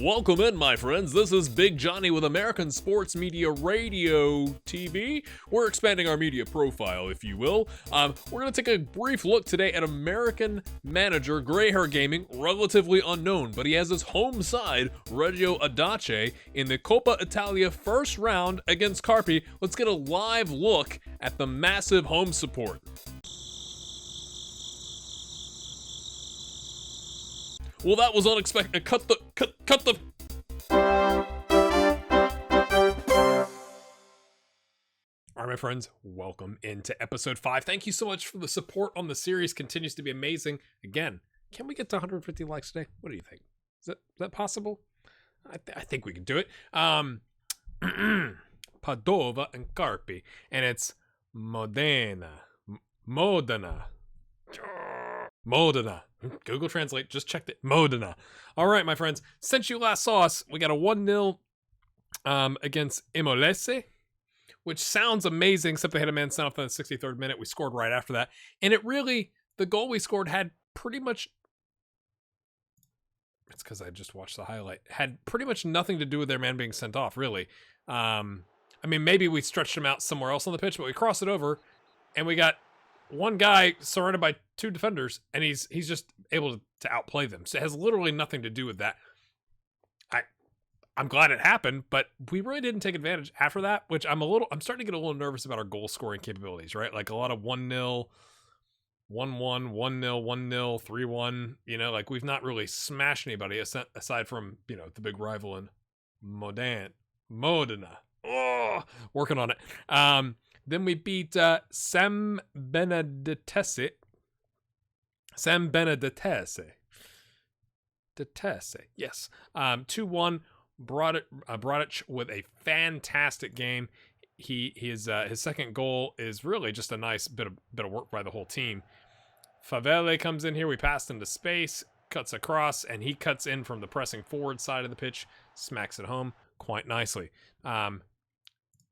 Welcome in, my friends. This is Big Johnny with American Sports Media Radio TV. We're expanding our media profile, if you will. We're going to take a brief look today at American manager Gray Hair Gaming, relatively unknown, but he has his home side, Reggio Audace, in the Coppa Italia first round against Carpi. Let's get a live look at the massive home support. Well, that was unexpected. Cut the. All right, my friends, welcome into episode 5. Thank you so much for the support on the series. Continues to be amazing. Again, can we get to 150 likes today? What do you think? Is that possible? I think we can do it. Padova and Carpi, and it's Modena. Google Translate, just checked it. Modena. All right, my friends. Since you last saw us, we got a 1-0 against Imolese, which sounds amazing, except they had a man sent off in the 63rd minute. We scored right after that. And it really, the goal we scored had pretty much, it's because I just watched the highlight, had pretty much nothing to do with their man being sent off, really. I mean, maybe we stretched him out somewhere else on the pitch, but we crossed it over, and we got one guy surrounded by 2 defenders, and he's just able to outplay them. So it has literally nothing to do with that. I'm glad it happened, but we really didn't take advantage after that, which I'm starting to get a little nervous about our goal scoring capabilities, right? Like a lot of 1-0, 1-1, 1-0, 1-0, 3-1, like we've not really smashed anybody aside from, the big rival in Modena. Oh, working on it. Then we beat San Benedetese. Yes. 2-1. Brodic with a fantastic game. His second goal is really just a nice bit of work by the whole team. Favele comes in here. We passed into space, cuts across, and he cuts in from the pressing forward side of the pitch, smacks it home quite nicely.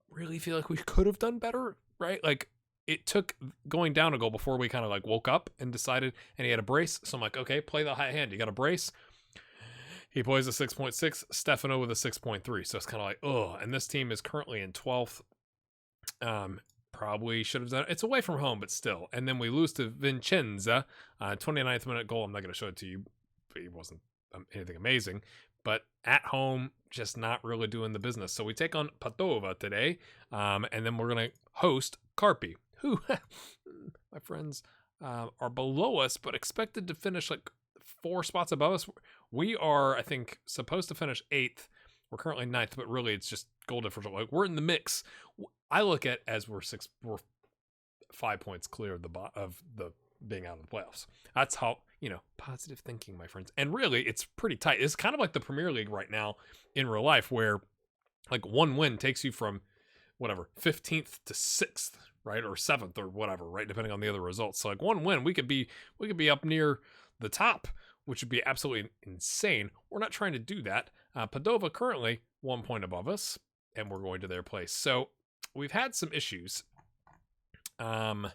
Really feel like we could have done better, right? Like it took going down a goal before we kind of like woke up and decided, and he had a brace. So I'm like, okay, play the high hand. You got a brace. He plays a 6.6, Stefano with a 6.3. So it's kind of like, oh, and this team is currently in 12th. Probably should have done it. It's away from home, but still. And then we lose to Vincenza, 29th minute goal. I'm not going to show it to you. It wasn't anything amazing, but at home, just not really doing the business. So we take on Padova today, and then we're going to host Carpi, who, my friends, are below us, but expected to finish like 4 spots above us. We are, I think, supposed to finish 8th. We're currently 9th, but really it's just goal differential. Like we're in the mix. I look at as we're 5 points clear of the being out of the playoffs. That's how, positive thinking, my friends. And really, it's pretty tight. It's kind of like the Premier League right now in real life, where like one win takes you from 15th to 6th, right? Or 7th or whatever, right? Depending on the other results. So like one win, we could be up near the top, which would be absolutely insane. We're not trying to do that. Padova currently 1 point above us, and we're going to their place. So we've had some issues. We're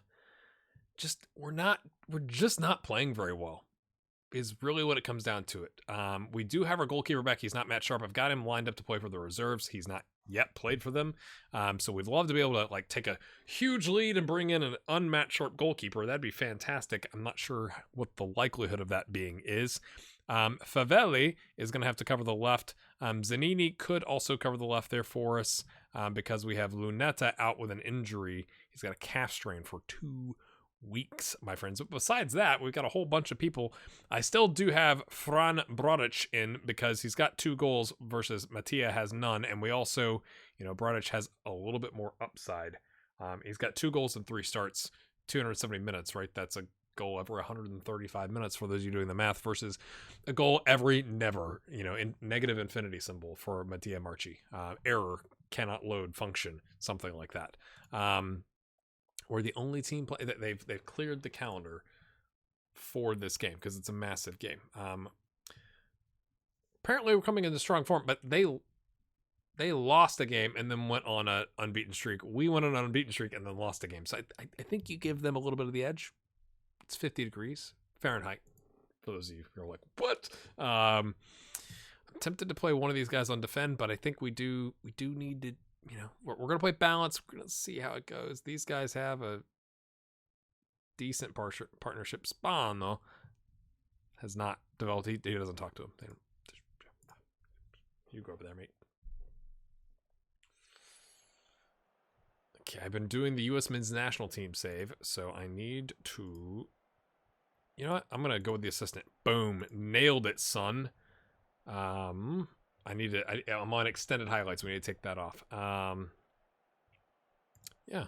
just not playing very well is really what it comes down to it. We do have our goalkeeper back. He's not Matt Sharp. I've got him lined up to play for the reserves. He's not yet played for them. So we'd love to be able to like take a huge lead and bring in an unmatched Sharp goalkeeper. That'd be fantastic. I'm not sure what the likelihood of that being is. Faveli is going to have to cover the left. Zanini could also cover the left there for us because we have Lunetta out with an injury. He's got a calf strain for 2 weeks, my friends. But besides that, we've got a whole bunch of people. I still do have Fran Brodic in because he's got 2 goals versus Mattia has none. And we also, Brodic has a little bit more upside. He's got 2 goals in 3 starts, 270 minutes, right? That's a goal every 135 minutes for those of you doing the math versus a goal every never, in negative infinity symbol for Mattia Marchi. Error, cannot load, function, something like that. We're the only team that they've cleared the calendar for this game because it's a massive game. Apparently we're coming into strong form, but they lost a game and then went on an unbeaten streak. We went on an unbeaten streak and then lost a game. So I think you give them a little bit of the edge. It's 50 degrees Fahrenheit for those of you who are like, what? I'm tempted to play one of these guys on defend, but I think we do need to, we're going to play balance. We're going to see how it goes. These guys have a decent partnership. Spawn, though, has not developed. He doesn't talk to him. You go over there, mate. Okay, I've been doing the U.S. men's national team save, so I need to... You know what? I'm going to go with the assistant. Boom. Nailed it, son. I'm on extended highlights. We need to take that off. Yeah.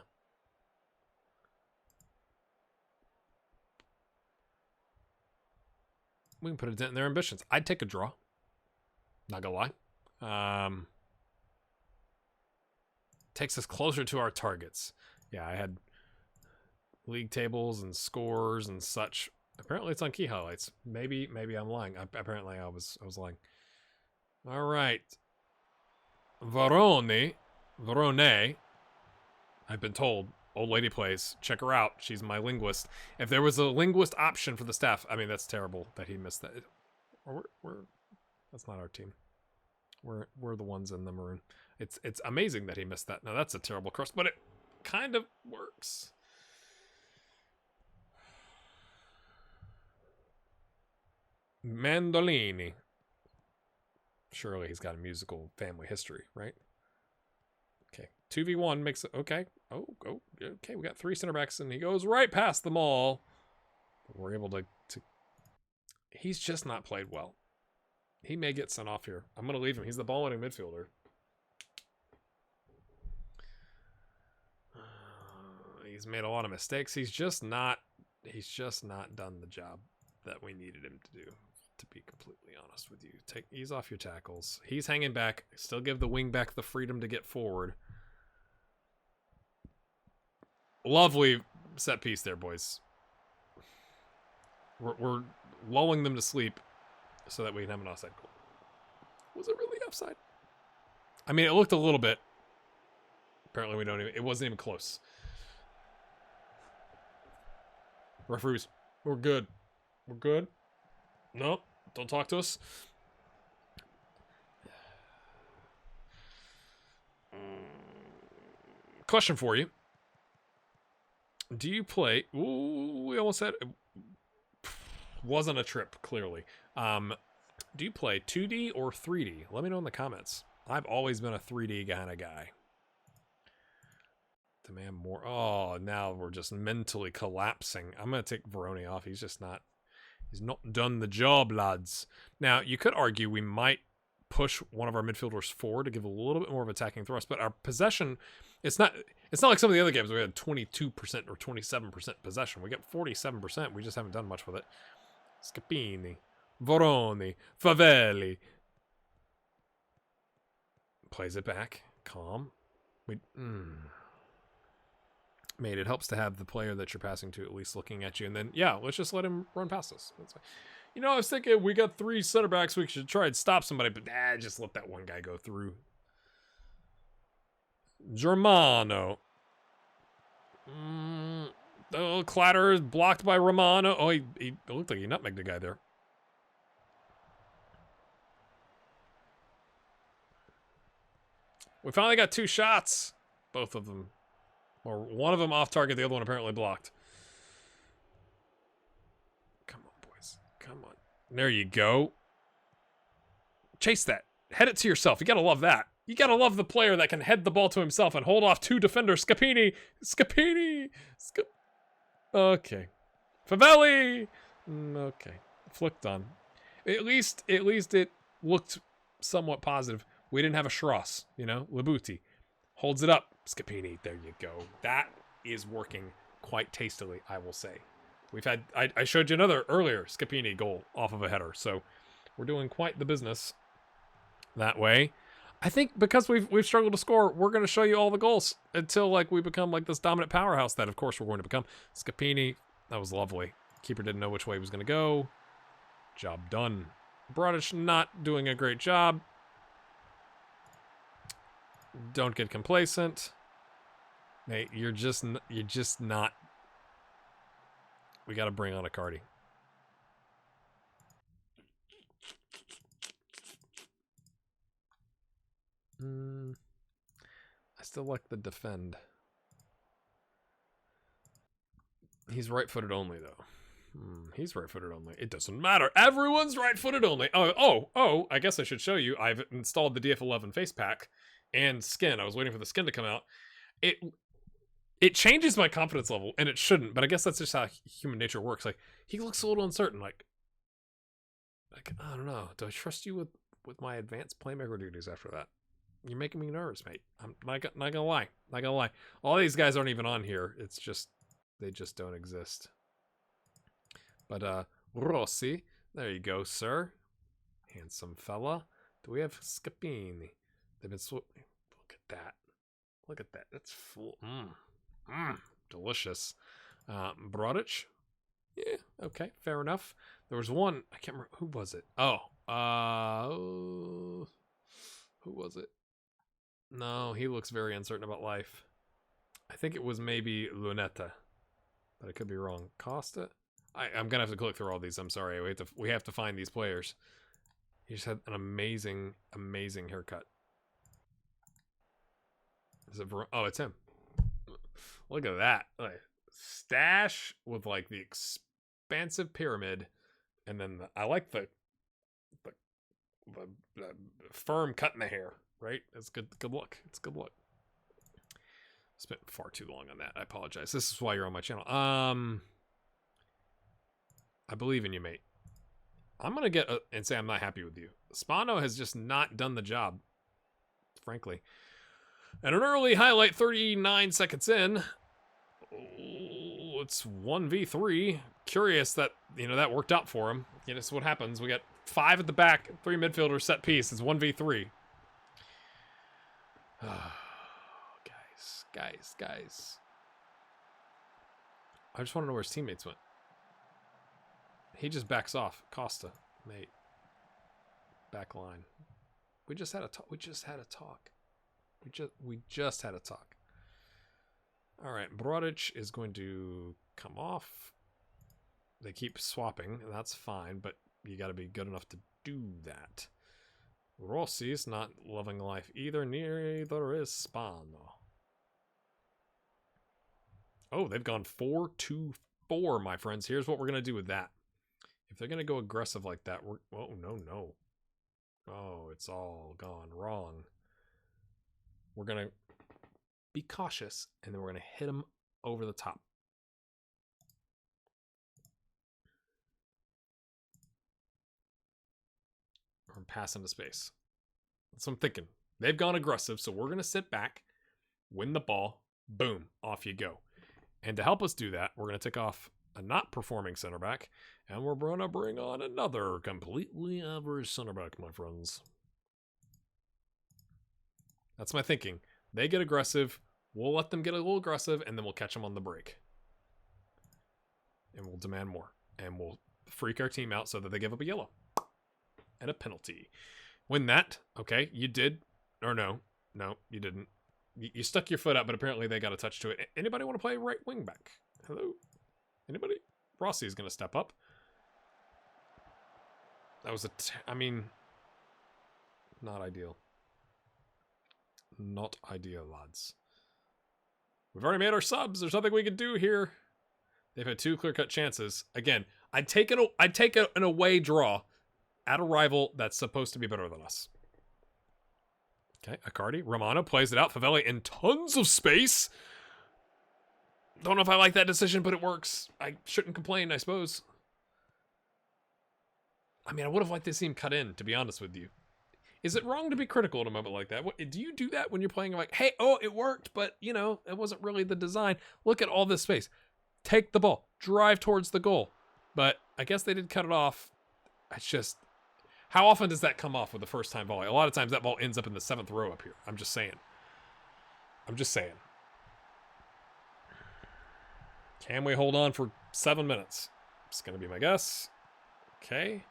We can put a dent in their ambitions. I'd take a draw. Not gonna lie. Takes us closer to our targets. Yeah, I had league tables and scores and such. Apparently it's on key highlights. Maybe I'm lying. Apparently I was lying. All right. Verone. I've been told. Old lady plays. Check her out. She's my linguist. If there was a linguist option for the staff, I mean, that's terrible that he missed that. That's not our team. We're the ones in the maroon. It's amazing that he missed that. Now that's a terrible cross, but it kind of works. Mandolini. Surely he's got a musical family history, right? Okay. 2v1 makes it okay. Oh, okay. We got 3 center backs and he goes right past them all. We're able to he's just not played well. He may get sent off here. I'm going to leave him. He's the ball-winning midfielder. He's made a lot of mistakes. He's just not done the job that we needed him to do, to be completely honest with you. Ease off your tackles. He's hanging back. Still give the wing back the freedom to get forward. Lovely set piece there, boys. We're lulling them to sleep so that we can have an offside goal. Was it really offside? I mean, it looked a little bit. Apparently it wasn't even close. Referees, we're good. We're good. No, don't talk to us. Question for you. Do you play... Ooh, we almost had... Wasn't a trip, clearly. Do you play 2D or 3D? Let me know in the comments. I've always been a 3D kind of guy. Demand more. Oh, now we're just mentally collapsing. I'm going to take Verone off. He's not done the job, lads. Now, you could argue we might push one of our midfielders forward to give a little bit more of attacking thrust, but our possession, it's not like some of the other games where we had 22% or 27% possession. We got 47%. We just haven't done much with it. Scapini, Verone, Favelli. Plays it back. Calm. Mate, it helps to have the player that you're passing to at least looking at you. And then, yeah, let's just let him run past us. That's fine. You know, I was thinking we got 3 center backs. We should try and stop somebody. But just let that one guy go through. Germano. The clatter is blocked by Romano. Oh, he looked like he nutmegged the guy there. We finally got 2 shots. Both of them. Or one of them off target, the other one apparently blocked. Come on, boys. Come on. There you go. Chase that. Head it to yourself. You gotta love that. You gotta love the player that can head the ball to himself and hold off 2 defenders. Scapini. Okay. Favelli. Okay. Flicked on. At least it looked somewhat positive. We didn't have a Schross, Labuti. Holds it up. Scapini. There you go. That is working quite tastily, I will say. We've had... I showed you another earlier Scapini goal off of a header, so we're doing quite the business that way. I think because we've struggled to score, we're going to show you all the goals until we become this dominant powerhouse that, of course, we're going to become. Scapini, that was lovely. Keeper didn't know which way he was going to go. Job done. Brodish not doing a great job. Don't get complacent. Mate, you're just not. We got to bring on a Cardi. I still like the defend. He's right-footed only, though. He's right-footed only. It doesn't matter. Everyone's right-footed only. Oh, I guess I should show you. I've installed the DF11 face pack and skin. I was waiting for the skin to come out. It changes my confidence level, and it shouldn't, but I guess that's just how human nature works. Like, he looks a little uncertain. Like I don't know. Do I trust you with my advanced playmaker duties after that? You're making me nervous, mate. I'm not gonna lie. Not gonna lie. All these guys aren't even on here. It's just, they just don't exist. But, Rossi, there you go, sir. Handsome fella. Do we have Scapini? They've been look at that. Look at that. That's full. Delicious. Brodic? Yeah, okay, fair enough. There was one, I can't remember, who was it? Who was it? No, he looks very uncertain about life. I think it was maybe Lunetta, but I could be wrong. Costa? I'm gonna have to click through all these. I'm sorry. We have to find these players. He just had an amazing haircut. Is it? Oh, it's him. Look at that. Like, stash with like the expansive pyramid, and then I like the firm cut in the hair. Right? It's good. Good look. It's good look. Spent far too long on that. I apologize. This is why you're on my channel. I believe in you, mate. I'm going to and say I'm not happy with you. Spano has just not done the job, frankly. And an early highlight 39 seconds in. It's 1v3. Curious that, that worked out for him. That's what happens. We got 5 at the back, 3 midfielders, set piece. It's 1v3. Guys. I just want to know where his teammates went. He just backs off. Costa, mate. Back line. We just had a talk. We just had a talk. All right, Brodic is going to come off. They keep swapping, and that's fine, but you got to be good enough to do that. Rossi's not loving life either. Neither is Spano. Oh, they've gone 4-2-4, my friends. Here's what we're going to do with that. If they're going to go aggressive like that, oh, no. Oh, it's all gone wrong. We're going to be cautious, and then we're going to hit them over the top. Or pass into space. That's what I'm thinking. They've gone aggressive, so we're going to sit back, win the ball, boom, off you go. And to help us do that, we're going to take off a not performing center back, and we're going to bring on another completely average center back, my friends. That's my thinking. They get aggressive, we'll let them get a little aggressive, and then we'll catch them on the break. And we'll demand more. And we'll freak our team out so that they give up a yellow. And a penalty. Win that. Okay, you did. Or no, you didn't. You stuck your foot up, but apparently they got a touch to it. Anybody want to play right wing back? Hello? Anybody? Rossi is going to step up. That was not ideal. Not ideal, lads. We've already made our subs. There's nothing we can do here. They've had 2 clear-cut chances. Again, I'd take an away draw at a rival that's supposed to be better than us. Okay, Accardi. Romano plays it out. Favelli in tons of space. Don't know if I like that decision, but it works. I shouldn't complain, I suppose. I would have liked to see him cut in, to be honest with you. Is it wrong to be critical at a moment like that? Do you do that when you're playing like, hey, it worked, but, it wasn't really the design. Look at all this space. Take the ball. Drive towards the goal. But I guess they did cut it off. It's just... How often does that come off with the first time volley? A lot of times that ball ends up in the 7th row up here. I'm just saying. Can we hold on for 7 minutes? It's going to be my guess. Okay.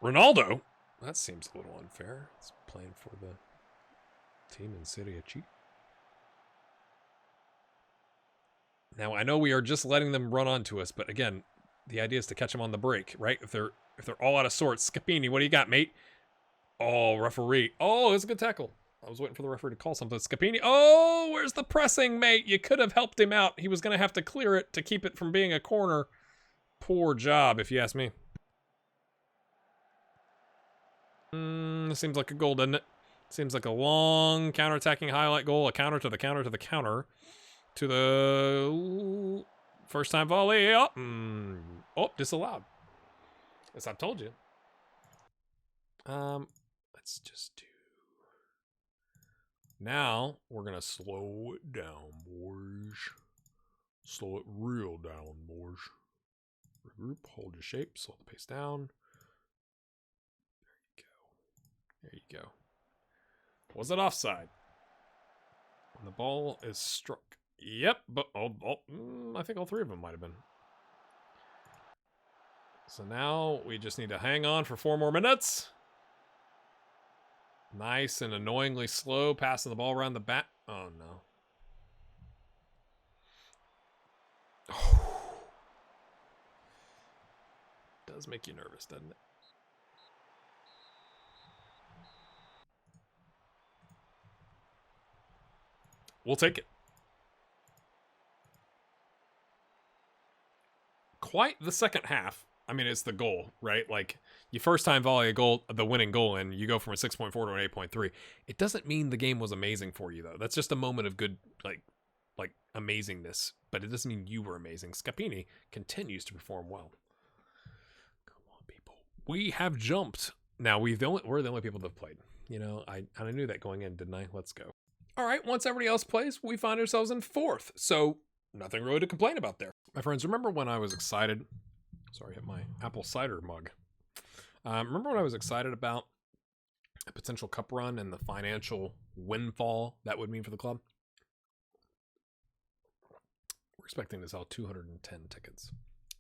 Ronaldo? That seems a little unfair. It's playing for the team in Serie C. Now, I know we are just letting them run onto us, but again... The idea is to catch them on the break, right? If they're all out of sorts. Scapini, what do you got, mate? Oh, referee. Oh, it was a good tackle. I was waiting for the referee to call something. Scapini. Oh, where's the pressing, mate? You could have helped him out. He was going to have to clear it to keep it from being a corner. Poor job, if you ask me. Seems like a goal, doesn't it? Seems like a long counter-attacking highlight goal. A counter to the counter to the counter. To the first-time volley. Oh, disallowed. As I've told you. Let's just do... Now, we're going to slow it down, boys. Slow it real down, boys. Regroup, hold your shape, slow the pace down. There you go. Was it offside? And the ball is struck. Yep, but I think all three of them might have been. So now we just need to hang on for 4 more minutes. Nice and annoyingly slow, passing the ball around the back. Oh, no. Does make you nervous, doesn't it? We'll take it. Quite the second half. I mean, it's the goal, right? Like, you first time volley a goal, the winning goal, and you go from a 6.4 to an 8.3. It doesn't mean the game was amazing for you, though. That's just a moment of good, like amazingness. But it doesn't mean you were amazing. Scapini continues to perform well. Come on, people. We have jumped. Now, we're the only people that have played. You know, I knew that going in, didn't I? Let's go. All right, once everybody else plays, we find ourselves in 4th. So, nothing really to complain about there. My friends, remember when I was excited... Sorry, hit my apple cider mug. Remember when I was excited about a potential cup run and the financial windfall that would mean for the club? We're expecting to sell 210 tickets.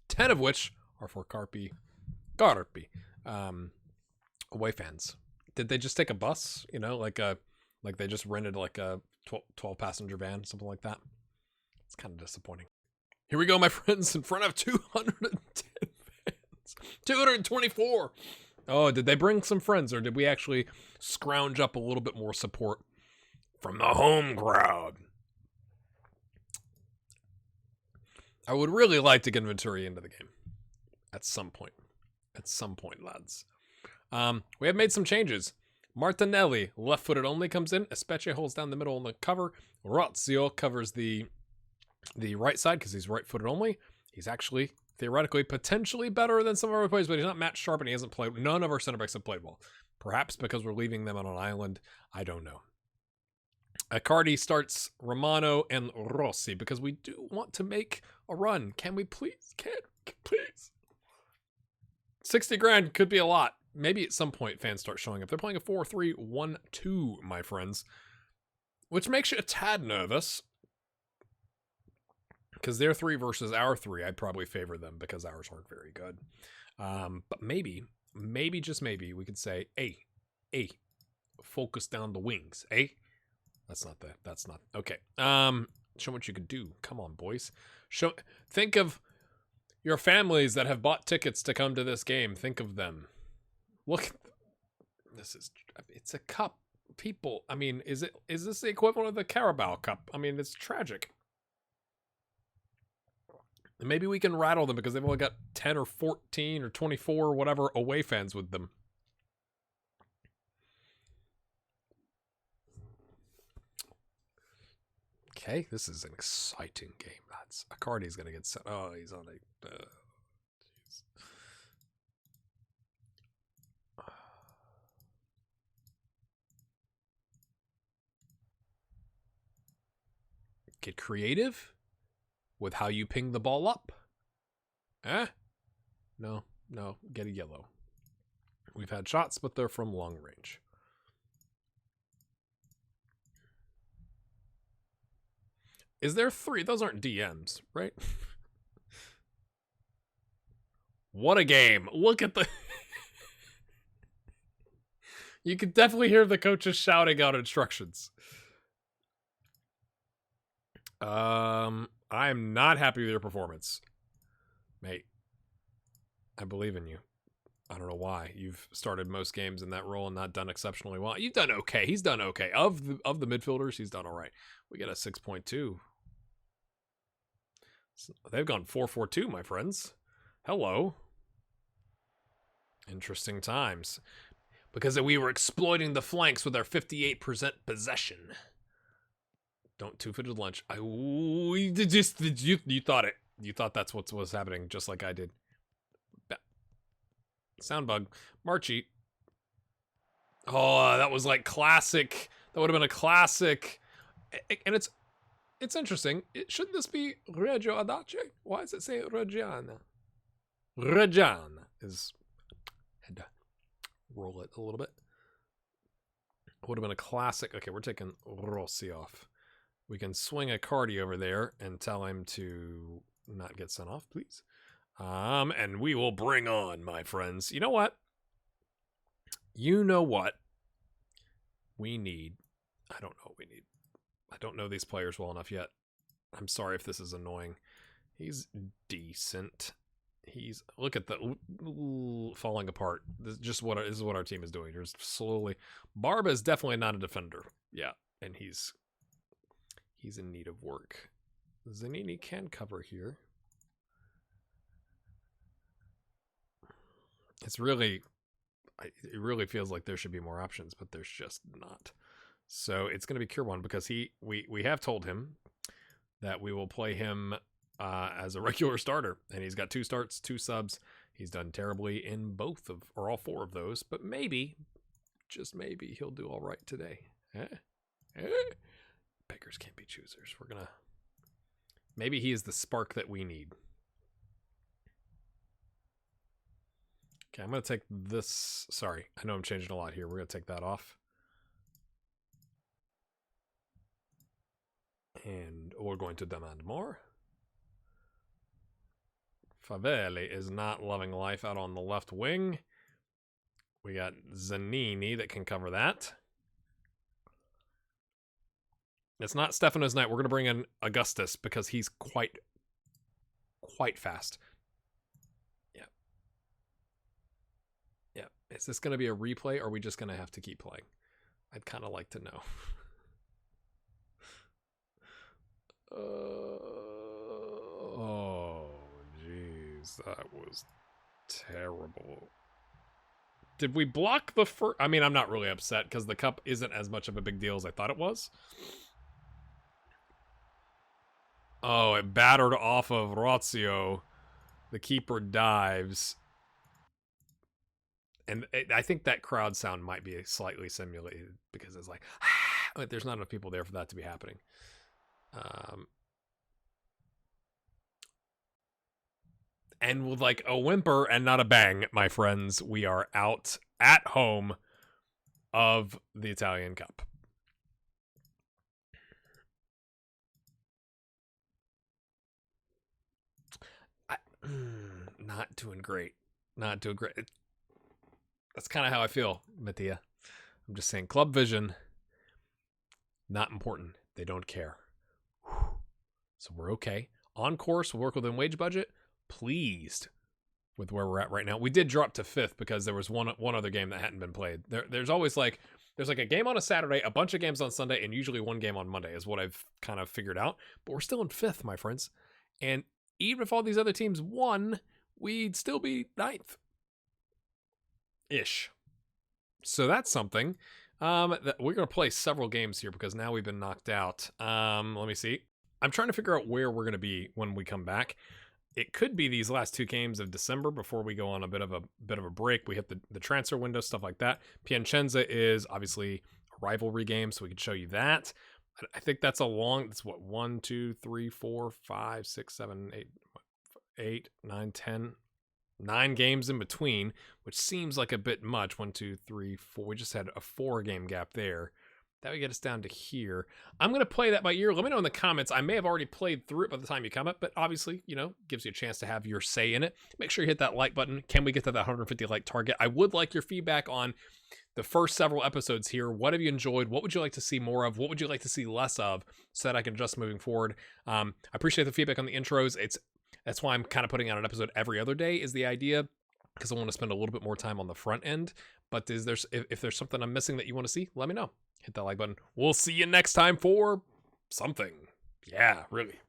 10 of which are for Carpi, away fans. Did they just take a bus? You know, like they just rented like a 12 passenger van, something like that. It's kind of disappointing. Here we go, my friends, in front of 210 fans. 224. Oh, did they bring some friends, or did we actually scrounge up a little bit more support from the home crowd? I would really like to get Venturi into the game at some point. At some point, lads. We have made some changes. Martinelli, left-footed only, comes in. Espeche holds down the middle on the cover. Rozio covers the right side because he's right-footed only. He's actually, theoretically, potentially better than some of our players, but he's not match sharp and he hasn't played. None of our center backs have played well. Perhaps because we're leaving them on an island. I don't know. Cardi starts Romano and Rossi because we do want to make a run. Can we please? Please. 60 grand could be a lot. Maybe at some point fans start showing up. They're playing a 4-3-1-2, my friends, which makes you a tad nervous. Because their 3 versus our 3, I'd probably favor them because ours aren't very good. But maybe, just maybe, we could say, hey, focus down the wings, eh? That's not, okay. Show what you could do. Come on, boys. Think of your families that have bought tickets to come to this game. Think of them. Look, it's a cup. People, I mean, is this the equivalent of the Carabao Cup? I mean, it's tragic. And maybe we can rattle them because they've only got 10 or 14 or 24 or whatever away fans with them. Okay, this is an exciting game, lads. Accardi's going to get set. Oh, he's on a... Get creative with how you ping the ball up. No, get a yellow. We've had shots, but they're from long range. Is there 3? Those aren't DMs, right? What a game. Look at the... You can definitely hear the coaches shouting out instructions. I'm not happy with your performance. Mate, I believe in you. I don't know why. You've started most games in that role and not done exceptionally well. You've done okay. He's done okay. Of the midfielders, he's done all right. We got a 6.2. So they've gone 4-4-2, my friends. Hello. Interesting times. Because we were exploiting the flanks with our 58% possession. Don't two-footed lunch. You thought it. You thought that's what was happening, just like I did. Sound bug. Marchie. Oh, that was like classic. That would have been a classic. And it's interesting. Shouldn't this be Reggio Audace? Why does it say Reggiana? Reggiana is... Had to roll it a little bit. Would have been a classic. Okay, we're taking Rossi off. We can swing a Cardi over there and tell him to not get sent off, please. And we will bring on, my friends. You know what? You know what? We need... I don't know what we need. I don't know these players well enough yet. I'm sorry if this is annoying. He's decent. He's... Look at the... falling apart. This is what our team is doing. Just slowly... Barba is definitely not a defender. Yeah, and he's in need of work. Zanini can cover here. It's really... It really feels like there should be more options, but there's just not. So it's going to be Kirwan because we have told him that we will play him as a regular starter, and he's got 2 starts, 2 subs. He's done terribly in both of, or all 4 of those, but maybe, just maybe, he'll do all right today. Beggars can't be choosers. We're gonna... Maybe he is the spark that we need. Okay, I'm going to take this... Sorry, I know I'm changing a lot here. We're going to take that off. And we're going to demand more. Favelli is not loving life out on the left wing. We got Zanini that can cover that. It's not Stefano's night. We're going to bring in Augustus because he's quite fast. Yeah. Yeah. Is this going to be a replay or are we just going to have to keep playing? I'd kind of like to know. Oh, jeez. That was terrible. Did we block the first? I mean, I'm not really upset because the cup isn't as much of a big deal as I thought it was. Oh, it battered off of Rozio. The keeper dives. And I think that crowd sound might be slightly simulated because it's like, there's not enough people there for that to be happening. And with like a whimper and not a bang, my friends, we are out at home of the Italian Cup. Not doing great. Not doing great. That's kind of how I feel, Mattia. I'm just saying, club vision, not important. They don't care. So we're okay. On course, we'll work within wage budget. Pleased with where we're at right now. We did drop to 5th because there was one other game that hadn't been played. There's always like, there's like a game on a Saturday, a bunch of games on Sunday, and usually one game on Monday is what I've kind of figured out. But we're still in 5th, my friends. And even if all these other teams won, we'd still be 9th. Ish. So that's something. We're going to play several games here because now we've been knocked out. Let me see. I'm trying to figure out where we're going to be when we come back. It could be these last 2 games of December before we go on a bit of a break. We hit the transfer window, stuff like that. Piacenza is obviously a rivalry game, so we can show you that. I think that's a long, that's what, 1, 2, 3, 4, 5, 6, 7, 8, 9, 10, 9 games in between, which seems like a bit much. 1, 2, 3, 4. We just had a 4-game gap there. That would get us down to here. I'm going to play that by ear. Let me know in the comments. I may have already played through it by the time you come up, but obviously, you know, gives you a chance to have your say in it. Make sure you hit that like button. Can we get to that 150 like target? I would like your feedback on the first several episodes here. What have you enjoyed? What would you like to see more of? What would you like to see less of so that I can adjust moving forward? I appreciate the feedback on the intros. That's why I'm kind of putting out an episode every other day is the idea. because I want to spend a little bit more time on the front end. But if there's something I'm missing that you want to see, let me know. Hit that like button. We'll see you next time for something. Yeah, really.